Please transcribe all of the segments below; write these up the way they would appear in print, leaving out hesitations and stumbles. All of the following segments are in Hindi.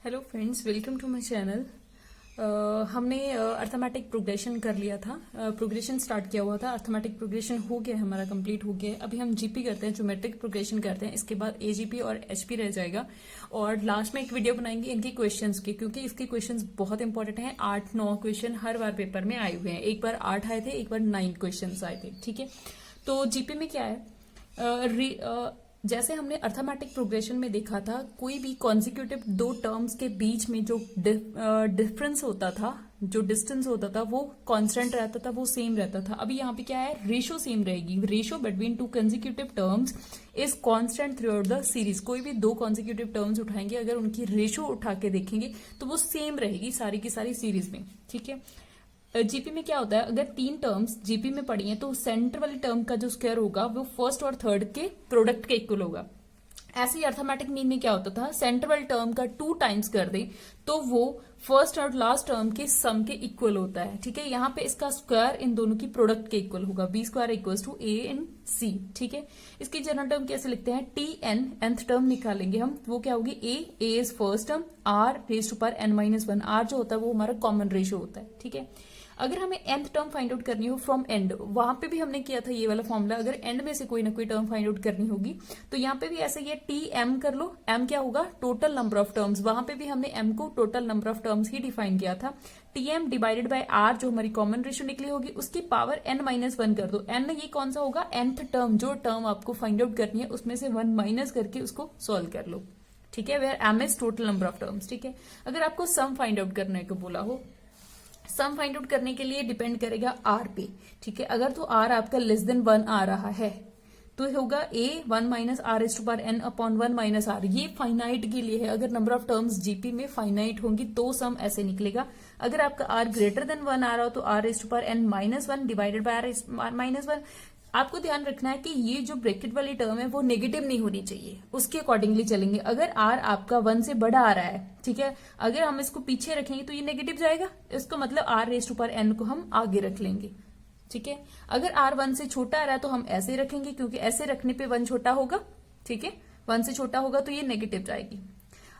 Hello friends, welcome to my channel. हमने अर्थमेटिक प्रोग्रेशन कर लिया था। प्रोग्रेशन स्टार्ट किया हुआ था। अर्थमेटिक प्रोग्रेशन हो गया, हमारा कंप्लीट हो गया है। अभी हम जीपी करते हैं, ज्योमेट्रिक प्रोग्रेशन करते हैं। इसके बाद एजीपी और एचपी रह जाएगा और लास्ट में एक वीडियो बनाएंगे इनके क्वेश्चंस की, क्योंकि इसके क्वेश्चंस बहुत इंपॉर्टेंट हैं। 8-9 क्वेश्चन हर बार पेपर में आए हुए हैं। एक बार 8 आए थे, एक बार 9 क्वेश्चन आए थे। ठीक है, तो जीपी में क्या है, जैसे हमने अर्थमेटिक प्रोग्रेशन में देखा था, कोई भी कॉन्जिक्यूटिव दो टर्म्स के बीच में जो डिफरेंस होता था, जो डिस्टेंस होता था, वो कांस्टेंट रहता था, वो सेम रहता था। अभी यहाँ पे क्या है, रेशो सेम रहेगी। Ratio between two consecutive terms is constant through out the series. कोई भी दो कॉन्जिक्यूटिव टर्म्स उठाएंगे, अगर उनकी रेशो उठा के देखेंगे तो वो सेम रहेगी सारी की सारी सीरीज में। ठीक है, जीपी में क्या होता है, अगर 3 टर्म्स जीपी में पड़ी हैं तो सेंटर वाली टर्म का जो स्क्वायर होगा वो फर्स्ट और थर्ड के प्रोडक्ट के इक्वल होगा। ऐसे ही अर्थमेटिक मीन में क्या होता था, सेंटर वाली टर्म का 2 टाइम्स कर दे तो वो फर्स्ट और लास्ट टर्म के सम के इक्वल होता है। ठीक है, यहाँ पे इसका स्क्वायर इन दोनों की प्रोडक्ट के इक्वल होगा। बी स्क्वायर इक्वल्स टू ए इन सी। ठीक है, इसकी जनरल टर्म कैसे लिखते हैं, टी एन, nth टर्म निकालेंगे हम, वो क्या होगी, a is first term, r raise to power n-1। R जो होता है वो हमारा कॉमन रेशियो होता है। ठीक है, अगर हमें nth टर्म फाइंड आउट करनी हो फ्रॉम एंड, वहां पे भी हमने किया था ये वाला फॉर्मूला। अगर एंड में से कोई ना कोई टर्म फाइंड आउट करनी होगी तो यहाँ पे भी ऐसे ये टी एम कर लो। एम क्या होगा, टोटल नंबर ऑफ टर्म्स। वहां पे भी हमने एम को टोटल नंबर ऑफ टर्म्स ही डिफाइन किया था। T M divided by R, जो हमारी कॉमन रेशियो निकली होगी, उसकी पावर n-1 कर दो। n ये कौन सा होगा, nth टर्म। जो टर्म आपको फाइंड आउट करनी है उसमें से 1 माइनस करके उसको सोल्व कर लो। ठीक है, where M is total number of terms. ठीक है, अगर आपको सम फाइंड आउट करने को बोला हो, सम फाइंड आउट करने के लिए डिपेंड करेगा आर पे। ठीक है, अगर तो आर आपका लेस देन 1 आ रहा है तो होगा A 1 minus R is to power N upon 1 minus R. ये फाइनाइट के लिए है। अगर नंबर ऑफ टर्म्स जीपी में फाइनाइट होंगी तो सम ऐसे निकलेगा। अगर आपका आर ग्रेटर देन 1 आ रहा हो तो R is to power N minus 1 divided by R minus 1। आपको ध्यान रखना है कि ये जो ब्रैकेट वाली टर्म है वो नेगेटिव नहीं होनी चाहिए, उसके अकॉर्डिंगली चलेंगे। अगर आर आपका 1 से बड़ा आ रहा है, ठीक है, अगर हम इसको पीछे रखेंगे तो ये नेगेटिव जाएगा। इसका मतलब R raise to power N को हम आगे रख लेंगे। ठीक है, अगर आर 1 से छोटा आ रहा है तो हम ऐसे रखेंगे, क्योंकि ऐसे रखने पे 1 छोटा होगा। ठीक है, 1 से छोटा होगा तो ये नेगेटिव जाएगी।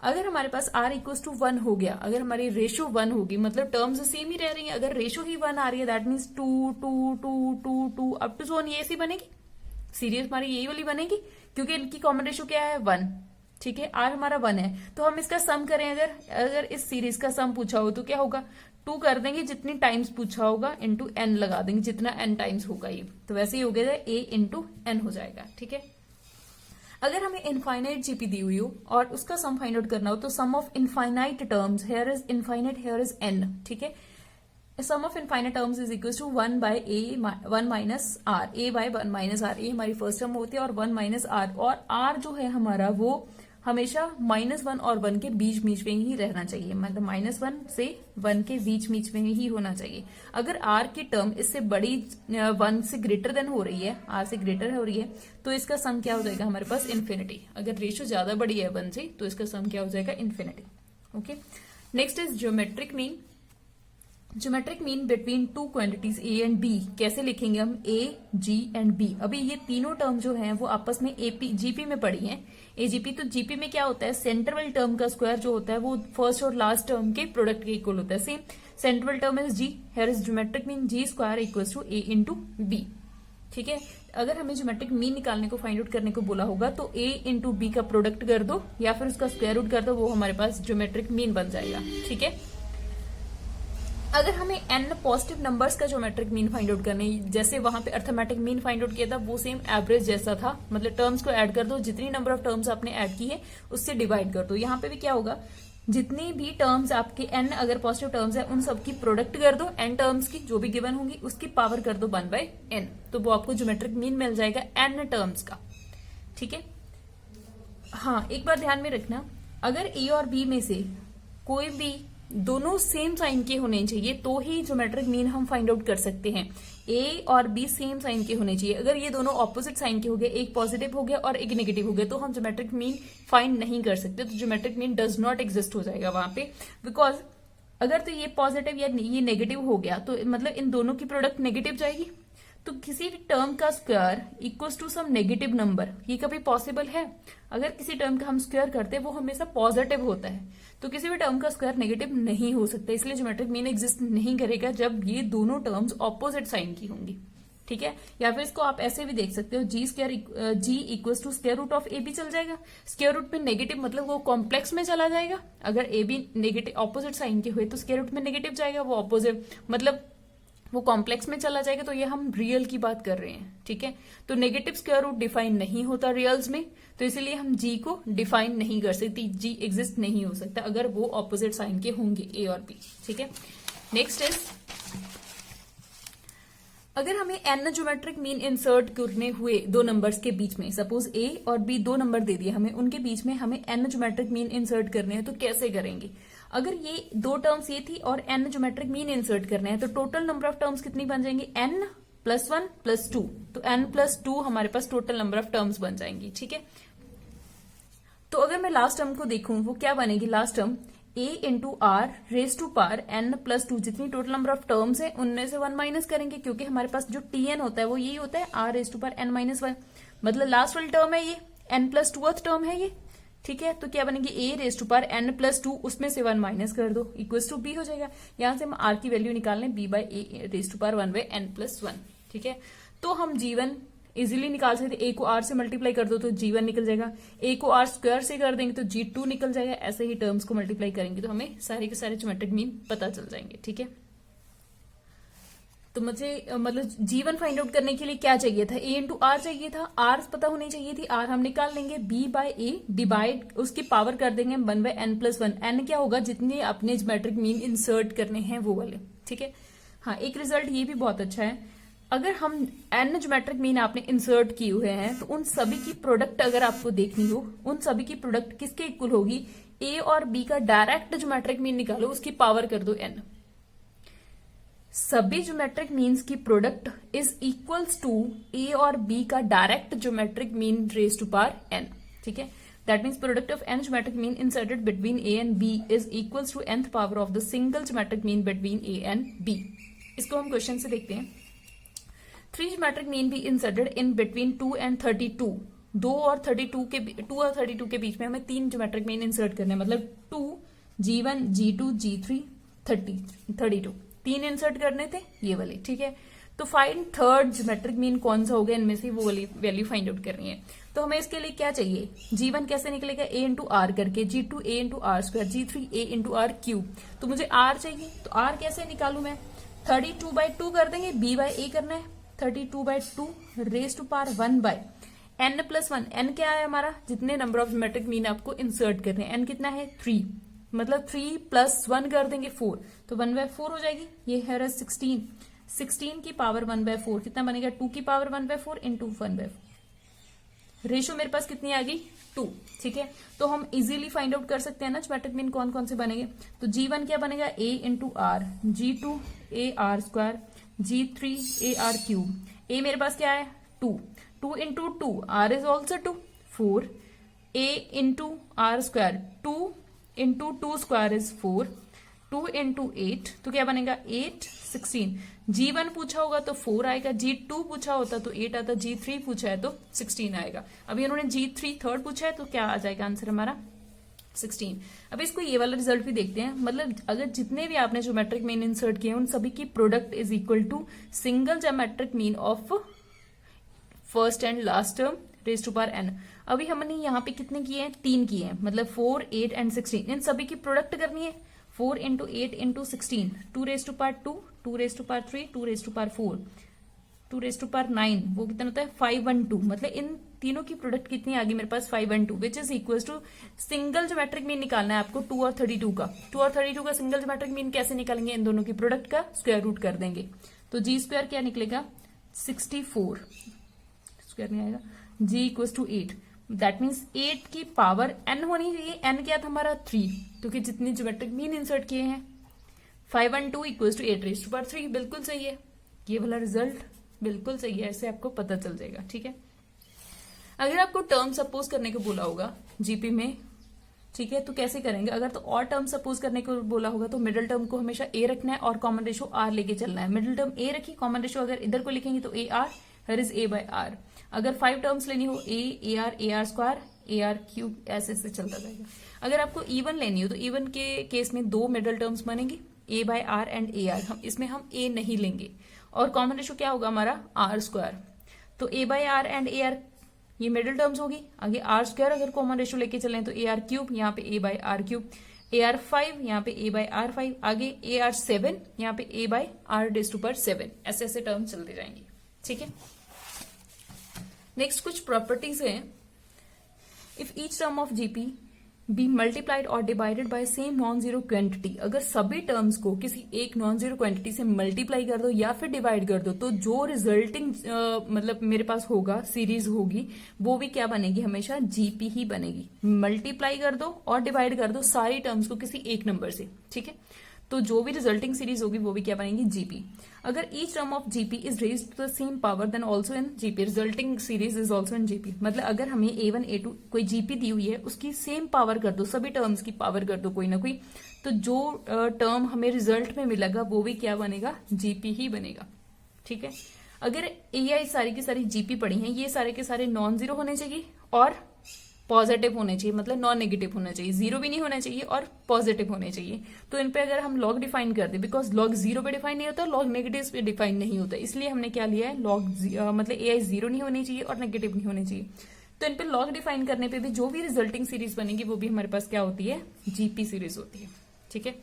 अगर हमारे पास r इक्वल्स टू 1 हो गया, अगर हमारी रेशो 1 होगी, मतलब टर्म्स सेम ही रह रही है, अगर रेशो ही 1 आ रही है, दैट मीन्स 2 2 2 2 2 अप टू सोन, ये ऐसी बनेगी। सीरीज हमारी यही वाली बनेगी, क्योंकि इनकी कॉमन रेशो क्या है, 1। ठीक है, r हमारा 1 है, तो हम इसका सम करें। अगर इस सीरीज का सम पूछा हो तो क्या होगा, 2 कर देंगे, जितनी टाइम्स पूछा होगा इंटू n लगा देंगे, जितना n टाइम्स होगा ये, तो वैसे ही हो गया, a इंटू n हो जाएगा। ठीक है, अगर हमें इनफाइनाइट जीपी दी हुई हो और उसका सम फाइंड आउट करना हो तो sum of infinite terms, here is infinite, here is n। ठीक है, sum of infinite terms is equal to 1 by a 1 minus r, a by 1 minus r. A हमारी फर्स्ट टर्म होती है और 1 माइनस आर, और आर जो है हमारा वो हमेशा -1 और 1 के बीच बीच में ही रहना चाहिए, मतलब -1 से 1 के बीच बीच में ही होना चाहिए। अगर आर की टर्म इससे बड़ी 1 से ग्रेटर देन हो रही है, आर से ग्रेटर हो रही है, तो इसका सम क्या हो जाएगा हमारे पास, इन्फिनिटी। अगर रेशियो ज्यादा बड़ी है 1 से तो इसका सम क्या हो जाएगा, infinity. Okay, next is geometric mean. Geometric mean between two quantities A and B कैसे लिखेंगे हम, ए जी एंड बी। अभी ये तीनों टर्म जो हैं वो आपस में एपी जीपी में पड़ी हैं, एजीपी। तो जीपी में क्या होता है, सेंटर वाली टर्म का स्क्वायर जो होता है वो फर्स्ट और लास्ट टर्म के प्रोडक्ट के इक्वल होता है। सेम सेंटर वाली term is G, here is geometric mean G square equals to A into B. ठीक है, अगर हमें ज्योमेट्रिक मीन निकालने को फाइंड आउट करने को बोला होगा तो ए इंटू बी का प्रोडक्ट कर दो या फिर उसका स्क्वायर रूट कर दो, वो हमारे पास ज्योमेट्रिक मीन बन जाएगा। ठीक है, अगर हमें n पॉजिटिव नंबर्स का ज्योमेट्रिक मीन फाइंड आउट करने, जैसे वहां पे अर्थमेटिक मीन फाइंड आउट किया था, वो सेम एवरेज जैसा था, मतलब टर्म्स को ऐड कर दो, जितनी नंबर ऑफ टर्म्स आपने ऐड की है उससे डिवाइड कर दो। यहाँ पे भी क्या होगा, जितनी भी टर्म्स आपके n अगर पॉजिटिव टर्म्स है उन सबकी प्रोडक्ट कर दो, n टर्म्स की जो भी गिवन होंगी उसकी पावर कर दो 1/n, तो वो आपको ज्योमेट्रिक मीन मिल जाएगा n टर्म्स का। ठीक है, हाँ एक बार ध्यान में रखना, अगर a और b में से कोई भी दोनों सेम साइन के होने चाहिए तो ही ज्योमेट्रिक मीन हम फाइंड आउट कर सकते हैं। ए और बी सेम साइन के होने चाहिए। अगर ये दोनों ऑपोजिट साइन के हो गए, एक पॉजिटिव हो गया और एक नेगेटिव हो गया, तो हम ज्योमेट्रिक मीन फाइंड नहीं कर सकते, तो geometric mean does not exist हो जाएगा वहां पे। बिकॉज अगर तो ये पॉजिटिव या ये नेगेटिव हो गया तो मतलब इन दोनों की प्रोडक्ट नेगेटिव जाएगी, तो किसी भी टर्म का square equals to some negative number, ये कभी पॉसिबल है? अगर किसी टर्म का हम स्क्वायर करते हैं वो हमेशा पॉजिटिव होता है, तो किसी भी टर्म का स्क्वायर नेगेटिव नहीं हो सकता, इसलिए ज्योमेट्रिक मीन एग्जिस्ट नहीं करेगा जब ये दोनों टर्म्स ऑपोजिट साइन की होंगी। ठीक है, या फिर इसको आप ऐसे भी देख सकते हो, g equals to square root of a भी चल जाएगा। स्क्वायर रूट में नेगेटिव मतलब वो कॉम्प्लेक्स में चला जाएगा, अगर A B negative opposite sign के हुए तो स्क्वायर रूट में नेगेटिव जाएगा, वो ऑपोजिट मतलब वो कॉम्प्लेक्स में चला जाएगा। तो ये हम रियल की बात कर रहे हैं। ठीक है, तो नेगेटिव स्क्वायर रूट डिफाइन नहीं होता रियल्स में, तो इसीलिए हम जी को डिफाइन नहीं कर सकते, जी एग्जिस्ट नहीं हो सकता अगर वो ऑपोजिट साइन के होंगे ए और बी। ठीक है, नेक्स्ट इज, अगर हमें एन ज्योमेट्रिक मीन इंसर्ट करने हुए दो नंबर्स के बीच में, सपोज ए और बी दो नंबर दे दिए हमें, उनके बीच में हमें एन ज्योमेट्रिक मीन इंसर्ट करने हैं, तो कैसे करेंगे? अगर ये दो टर्म्स ये थी और एन ज्योमेट्रिक मीन इंसर्ट करने हैं, तो टोटल नंबर ऑफ टर्म्स कितनी बन जाएंगी? एन प्लस 1 प्लस 2, तो एन प्लस 2 हमारे पास टोटल नंबर ऑफ टर्म्स बन जाएंगी। ठीक है, तो अगर मैं लास्ट टर्म को देखूं, वो क्या बनेगी? Last term a into R raise to power n plus 2, जितनी टोटल नंबर ऑफ टर्म्स है उनमें से 1 माइनस करेंगे, क्योंकि हमारे पास जो tn होता है वो यही होता है, r raise to power n minus 1, मतलब लास्ट वाली टर्म है ये, n प्लस 2th टर्म है ये। ठीक है, तो क्या बनेगी? a raise to power n plus 2, उसमें से 1 माइनस कर दो, इक्वल्स टू b हो जाएगा। यहां से हम r की वैल्यू निकाल लें, b by A raise to power 1 by n plus 1। ठीक है, तो हम g1 इजीली निकाल सकते, a को r से मल्टीप्लाई कर दो तो g1 निकल जाएगा, a को r स्क्वायर से कर देंगे तो g2 निकल जाएगा, ऐसे ही टर्म्स को मल्टीप्लाई करेंगे तो हमें सारे के सारे ज्योमेट्रिक मीन पता चल जाएंगे। ठीक है, तो मुझे मतलब g1 फाइंड आउट करने के लिए क्या चाहिए था? a इंटू आर चाहिए था, r पता होनी चाहिए थी, r हम निकाल लेंगे, b बाय a डिवाइड उसकी पावर कर देंगे 1 बाय n प्लस 1, n क्या होगा? जितने अपने ज्योमेट्रिक मीन इंसर्ट करने हैं वो वाले। ठीक है, हाँ एक रिजल्ट ये भी बहुत अच्छा है, अगर हम n ज्योमेट्रिक मीन आपने इंसर्ट किए हुए हैं तो उन सभी की प्रोडक्ट अगर आपको देखनी हो, उन सभी की प्रोडक्ट किसके इक्वल होगी? a और b का डायरेक्ट ज्योमेट्रिक मीन निकालो, उसकी पावर कर दो n। सभी ज्योमेट्रिक मीन्स की product is equals to a और b का direct geometric mean raise to power n। ठीक है, that means product of n geometric mean inserted between a and b is equals to nth power of the single geometric mean between a and b। इसको हम क्वेश्चन से देखते हैं। 3 ज्योमेट्रिक मीन भी इंसर्टेड इन बिटवीन 2 एंड 32, 2 और 32 के बीच में हमें 3 ज्योमेट्रिक मीन इंसर्ट करने हैं, मतलब 2, g1, g2, g3, 32 तीन इंसर्ट करने थे ये वाले। ठीक है, तो फाइंड थर्ड ज्योमेट्रिक मीन कौन सा होगा इनमें से, वो वाली वैल्यू फाइंड आउट करनी है। तो हमें इसके लिए क्या चाहिए? g1 कैसे निकलेगा? a इंटू आर करके, g2 a into R square, g3 a into R cube. तो मुझे r चाहिए, तो r कैसे निकालू मैं? 32 बाई 2 कर देंगे, b बाई a करना है, 32 by 2 raise to power 1 by n plus 1। n क्या है हमारा? जितने नंबर ऑफ ज्योमेट्रिक मीन आपको इंसर्ट करने हैं, n कितना है? 3, मतलब 3 प्लस 1 कर देंगे 4, तो 1 बाय 4 हो जाएगी। ये है 16 की पावर 1 बाय 4 कितना बनेगा? 2 की power 1 by 4 into 1 by 4। Ratio मेरे पास कितनी आ गई? 2। ठीक है, तो हम इजीली फाइंड आउट कर सकते हैं ना ज्योमेट्रिक मीन कौन कौन से बनेंगे। तो g1 क्या बनेगा? a into R, g2 a R square, g3 a R cube. a मेरे पास क्या है? 2 into 2 r is also 2, 4 a into R square, 2 into 2 square is 4, 2 into 8 तो क्या बनेगा? 8, 16। g1 पूछा होगा तो 4 आएगा, g2 पूछा होता तो 8 आता, g3 पूछा है तो 16 आएगा। अभी उन्होंने g3 थर्ड पूछा है तो क्या आ जाएगा आंसर हमारा? 16। अब इसको ये वाला रिजल्ट भी देखते हैं, मतलब अगर जितने भी आपने ज्योमेट्रिक मीन इंसर्ट किए उन सभी की product is equal to single geometric mean of first and last term raise to power n। अभी हमने यहाँ पे कितने किए हैं? 3 किए हैं, मतलब 4, 8 एंड 16। इन सभी की प्रोडक्ट करनी है, 4 into 8 into 16, 2 raise to power 2, 2 raise to power 3, 2 raise to power 4, 2 raise to power 9, वो कितना होता है? 512। मतलब इन तीनों की प्रोडक्ट कितनी आ गई मेरे पास? 512, which is equal to single geometric mean निकालना है आपको 2 और 32 का। 2 और 32 का सिंगल ज्योमेट्रिक मीन कैसे निकालेंगे? इन दोनों की प्रोडक्ट का स्क्वायर रूट कर देंगे, तो जी स्क्वायर क्या निकलेगा? 64, स्क्वायर नहीं आएगा, जी इक्वल टू 8। दैट मीन्स 8 की पावर n होनी चाहिए, n क्या था हमारा? 3, क्योंकि जितनी ज्योमेट्रिक मीन इंसर्ट किए हैं 512 equal to 8 raise to power 3, बिल्कुल सही है। ये वाला रिजल्ट बिल्कुल सही है, ऐसे आपको पता चल जाएगा। ठीक है, अगर आपको टर्म सपोज करने को बोला होगा जीपी में ठीक है, तो कैसे करेंगे? अगर तो और टर्म सपोज करने को बोला होगा तो मिडिल टर्म को हमेशा ए रखना है और कॉमन रेशो आर लेके चलना है। मिडिल टर्म ए रखी, कॉमन रेशो अगर इधर को लिखेंगे तो ए आर, हर इज ए बाय आर। अगर 5 टर्म्स लेनी हो A R square, A are cube, ऐसे ऐसे चलता जाएगा। अगर आपको इवन लेनी हो तो इवन के केस में 2 मिडिल टर्म्स बनेंगी, a by r and a r. हम इसमें हम ए नहीं लेंगे और कॉमन रेशो क्या होगा हमारा आर स्क्वायर। तो a by r and a r ये मिडिल टर्म्स होगी। आगे आर स्क्वायर अगर कॉमन रेशो लेके चलें तो ए आर क्यूब, यहाँ पे a by r cube, a r 5 यहाँ पे ए बाय आर 5, आगे ए आर 7 यहाँ पे a by r raise to power 7। ऐसे ऐसे टर्म चलते जाएंगे। ठीक है, नेक्स्ट कुछ प्रॉपर्टीज हैं। If each term of GP be multiplied और divided by same non zero quantity, अगर सभी टर्म्स को किसी एक नॉन जीरो क्वांटिटी से मल्टीप्लाई कर दो या फिर डिवाइड कर दो तो जो रिजल्टिंग मतलब मेरे पास होगा, सीरीज होगी, वो भी क्या बनेगी? हमेशा जीपी ही बनेगी। मल्टीप्लाई कर दो और डिवाइड कर दो सारी टर्म्स को किसी एक नंबर से। ठीक है, तो जो भी रिजल्टिंग सीरीज होगी वो भी क्या बनेगी? जीपी। अगर each term of GP is raised to the same power then also in GP, resulting series is also in GP. मतलब अगर हमें A1 A2 कोई जीपी दी हुई है, उसकी सेम पावर कर दो, सभी टर्म्स की पावर कर दो कोई ना कोई, तो जो टर्म हमें रिजल्ट में मिलेगा वो भी क्या बनेगा? जीपी ही बनेगा। ठीक है, अगर AI सारी की सारी जीपी पड़ी हैं, ये सारे के सारे नॉन जीरो होने चाहिए और पॉजिटिव होने चाहिए, मतलब नॉन नेगेटिव होना चाहिए, जीरो भी नहीं होना चाहिए और पॉजिटिव होने चाहिए। तो इन पे अगर हम लॉग डिफाइन कर दे, बिकॉज लॉग जीरो पे डिफाइन नहीं होता, लॉग नेगेटिव पे डिफाइन नहीं होता, इसलिए हमने क्या लिया है? लॉग मतलब AI जीरो नहीं होनी चाहिए और नेगेटिव नहीं होनी चाहिए। तो इन पे लॉग डिफाइन करने पे भी जो भी रिजल्टिंग सीरीज बनेगी वो भी हमारे पास क्या होती है? जीपी सीरीज होती है। ठीक है,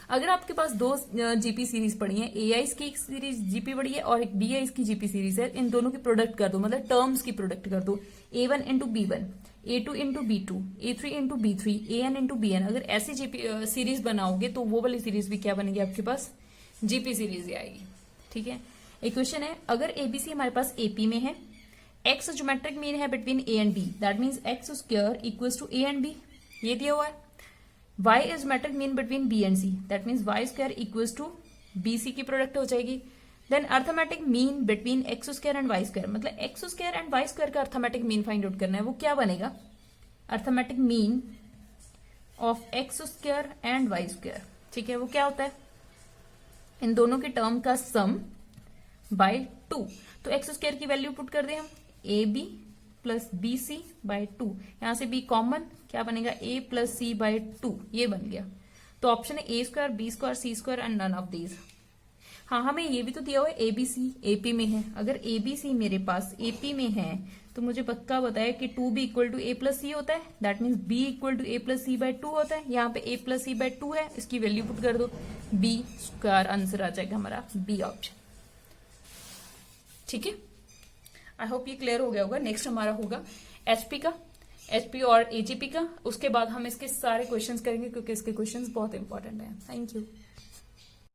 अगर आपके पास 2 जीपी सीरीज पड़ी है, AI की एक सीरीज जीपी पड़ी है और एक BI की जीपी सीरीज है, इन दोनों की प्रोडक्ट कर दो, मतलब टर्म्स की प्रोडक्ट कर दो। A1 into B1, A2 into B2, A3 into B3, AN into BN। अगर ऐसी जीपी सीरीज बनाओगे तो वो वाली सीरीज भी क्या बनेगी आपके पास? जीपी सीरीज ही आएगी। ठीक है, एक क्वेश्चन है, अगर ABC हमारे पास AP में है, X ज्योमेट्रिक मीन है between A and B, that means X square equals to A and B, ये दिया हुआ है। Y is metric mean between B and C, that means Y square equals to BC की प्रोडक्ट हो जाएगी। Then arithmetic mean between X square and Y square, मतलब X square and Y square का अर्थमेटिक मीन फाइंड आउट करना है, वो क्या बनेगा? Arithmetic mean of X square and Y square. ठीक है, वो क्या होता है? इन दोनों के टर्म का सम बाय 2। तो X स्क्वायर की वैल्यू पुट कर दे हम, AB प्लस BC बाय 2, यहां से B कॉमन, क्या बनेगा? A प्लस C बाय 2, ये बन गया। तो ऑप्शन है A square, B square, C square and none of these. हाँ, हमें ये भी तो दिया हुआ है ABC AP में है। अगर ABC मेरे पास AP में है तो मुझे पक्का बताया कि 2B equal to A plus C होता है, that means B equal to A plus C by 2 होता है। यहाँ पे A प्लस C बाय 2 है, इसकी वैल्यू पुट कर दो, B स्क्वायर आंसर आ जाएगा हमारा B ऑप्शन। ठीक है, आई होप ये क्लियर हो गया होगा। नेक्स्ट हमारा होगा HP और AGP का, उसके बाद हम इसके सारे क्वेश्चंस करेंगे क्योंकि इसके क्वेश्चंस बहुत इंपॉर्टेंट हैं। Thank you.